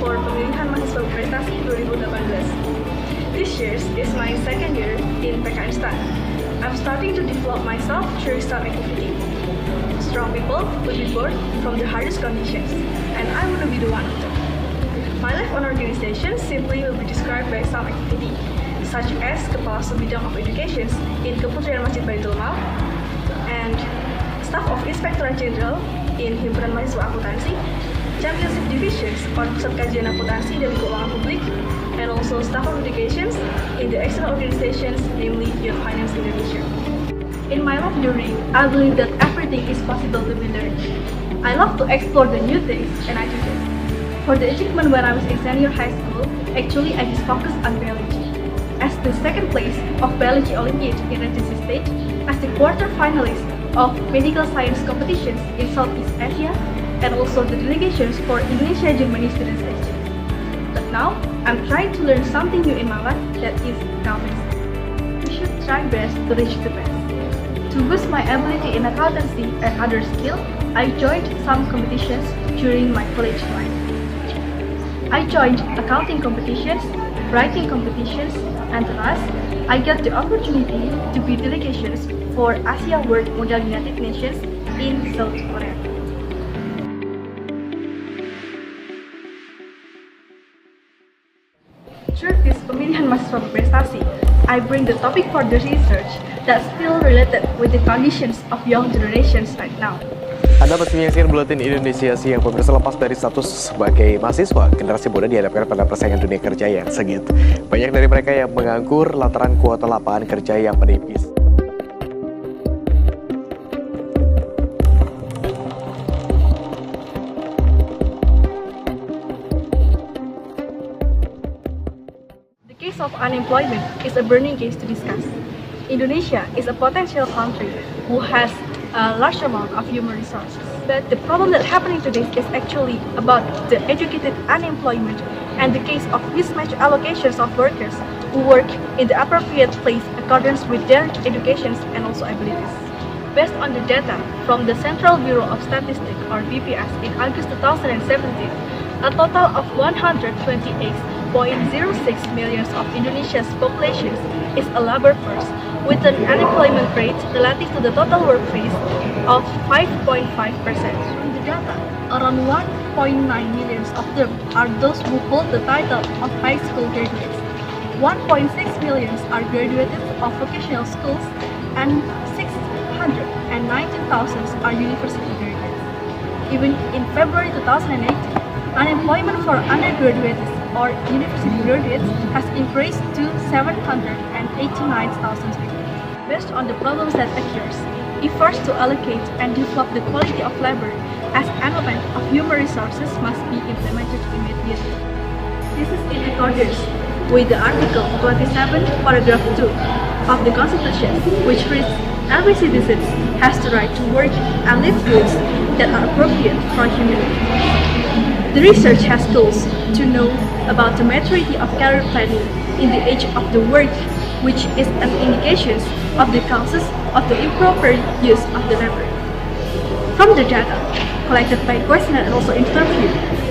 for Pemilihan Mahasiswa Prestasi 2018. This year is my second year in PKN STAN. I'm starting to develop myself through some activity. Strong people will be born from the hardest conditions, and I want to be the one of them. My life on organization simply will be described by some activity, such as Kepala Bidang of Education in Kementerian Masjid Baitul Mal, and Staff of Inspectorate General in Himpunan Mahasiswa Akuntansi, Championship Divisions on Pusat Kajian Akuntansi dan Keuangan Publik, and also Staff of Education in the external organizations, namely Young Finance Indonesia. In my life journey, I believe that everything is possible to be learned. I love to explore the new things, and I do this. For the achievement when I was in senior high school, actually I just focused on biology. As the second place of biology Olympiad in Regency State, as the quarter finalist of medical science competitions in Southeast Asia, and also the delegations for Indonesia-Germany Students Exchange. But now, I'm trying to learn something new in my life that is accountancy. We should try best to reach the best. To boost my ability in accountancy and other skills, I joined some competitions during my college life. I joined accounting competitions, writing competitions, and last, I got the opportunity to be delegations for Asia World Model United Nations in South Korea. Through this Pemilihan Mahasiswa Berprestasi, I bring the topic for the research that's still related with the conditions of young generations right now. Anda masih menyaksikan Buletin Indonesia Siang. Pemirsa, lepas dari status sebagai mahasiswa, generasi muda dihadapkan pada persaingan dunia kerja yang sengit. Banyak dari mereka yang menganggur lantaran kuota lapangan kerja yang menipis. The case of unemployment is a burning case to discuss. Indonesia is a potential country who has a large amount of human resources. But the problem that happening today is actually about the educated unemployment and the case of mismatched allocations of workers who work in the appropriate place according with their educations and also abilities. Based on the data from the Central Bureau of Statistics or BPS in August 2017, a total of 128.06 million of Indonesia's population is a labor force with an unemployment rate relative to the total workforce of 5.5%. From the data, around 1.9 million of them are those who hold the title of high school graduates. 1.6 million are graduates of vocational schools, and 619,000 are university graduates. Even in February 2018, unemployment for undergraduates or university graduates has increased to 789,000 people. Based on the problems that occurs, efforts to allocate and develop the quality of labor as an element of human resources must be implemented immediately. This is in accordance with the Article 27, Paragraph 2 of the Constitution, which reads, every citizen has the right to work and live goods that are appropriate for humanity. The research has tools to know about the maturity of career planning in the age of the work, which is an indication of the causes of the improper use of the labor. From the data collected by questionnaire and also interview,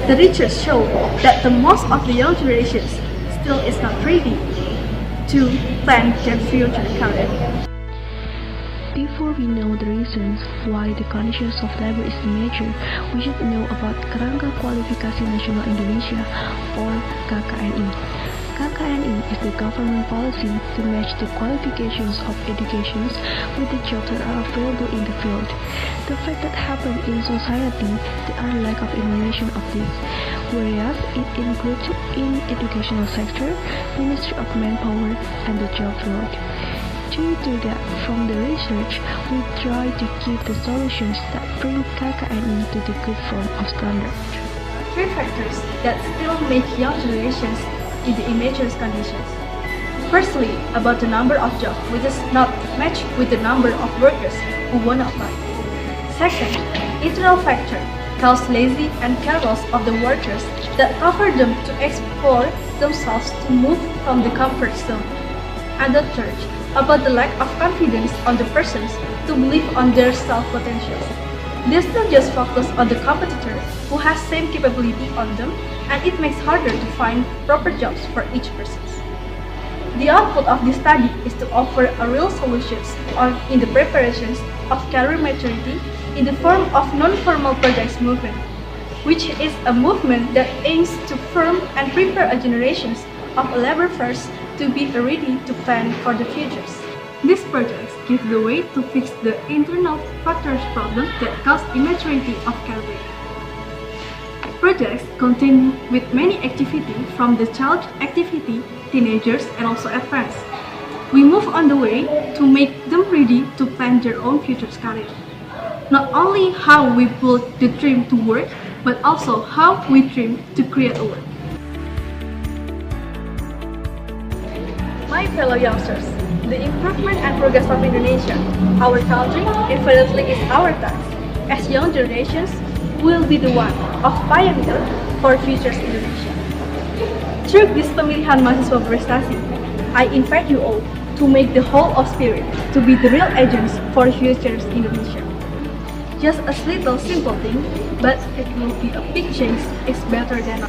the research show that the most of the young generations still is not ready to plan their future career. Before we know the reasons why the conditions of labor is major, we should know about Kerangka Kualifikasi Nasional Indonesia or KKNI. KKNI is the government policy to match the qualifications of educations with the jobs that are available in the field. The fact that happen in society, there are lack of information of this, whereas it includes in educational sector, Ministry of Manpower, and the job field. Due to that, from the research, we try to give the solutions that bring KKNI to the good form of standard. Three factors that still make young generations in the immature conditions. Firstly, about the number of jobs which is not matched with the number of workers who want to apply. Second, internal factor cause lazy and careless of the workers that cover them to explore themselves to move from the comfort zone. And the third, about the lack of confidence on the persons to believe on their self-potentials. They still just focus on the competitor who has same capability on them, and it makes harder to find proper jobs for each person. The output of this study is to offer a real solutions in the preparations of career maturity in the form of non-formal projects movement, which is a movement that aims to form and prepare a generations of labor force to be ready to plan for the futures. These projects give the way to fix the internal factors problem that cause immaturity of career. Projects continue with many activities from the child activity, teenagers, and also adults. We move on the way to make them ready to plan their own future career. Not only how we put the dream to work, but also how we dream to create a work. My fellow youngsters, the improvement and progress of Indonesia, our country, infinitely is our task. As young generations, will be the one of pioneer for futures Indonesia. Through this pemilihan mahasiswa berprestasi, I invite you all to make the whole of spirit to be the real agents for futures Indonesia. Just a little simple thing, but it will be a big change. It's better than